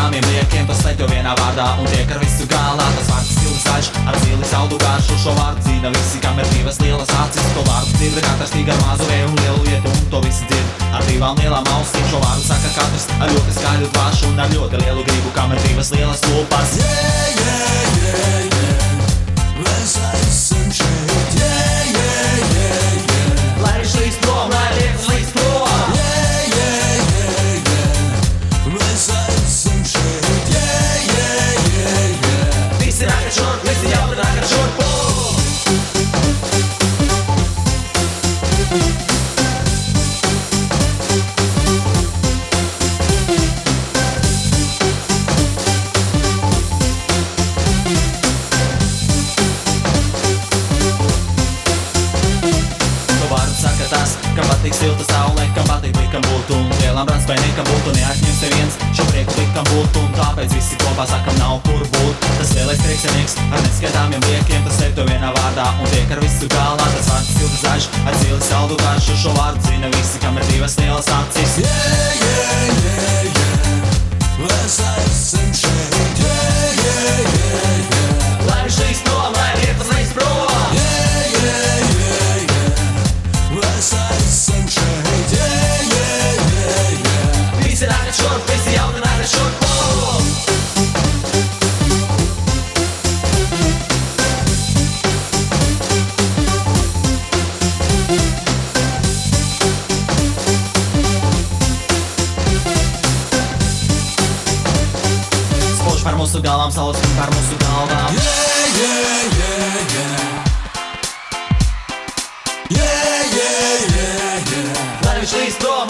neskatāmiem liekiem, tas slēpj jau vienā vārdā un tiek ar visu galā. Tas vārds silts zaļš, ar zili saldu garšu. Šo vārdu dzīda visi, kam ir divas lielas acis. To vārdu dzird katrs tīk ar mazu vēju un lielu lietu, un to visi dzird ar divām lielām ausīm. Šo vārdu saka katrs ar ļoti skaļu dvašu un ar ļoti lielu gribu, kam ir divas lielas lūpas. Mēs esam šeit, Lai viņš līdz prom, lai lietas līdz prom. Mēs esam šeit, Visi rākat šurp, visi jautri rākat šurp. Kam patīk silta saule, kam patīk likam būt un lielam brandspējniekam būt un neatņems neviens šo prieku likam būt un tāpēc visi kopā sakam nav kur būt. Tas lielais priekšnieks ar neskaitāmiem liekiem, tas sev to vienā vārdā un tiek ar visu galā. Tas vārds silta zaļš, ar zili saldu garšu. Šo vārdu zina visi, kam ir divas lielas acis. Mēs esam šeit, Lai viņš līdz prom, lai lietas līdz prom. Mēs esam šeit, Visi rākat šurp, visi jauni rākat šurp. Spož par mūsu galvām, saules par mūsu galvām. Lai viņš līdz prom.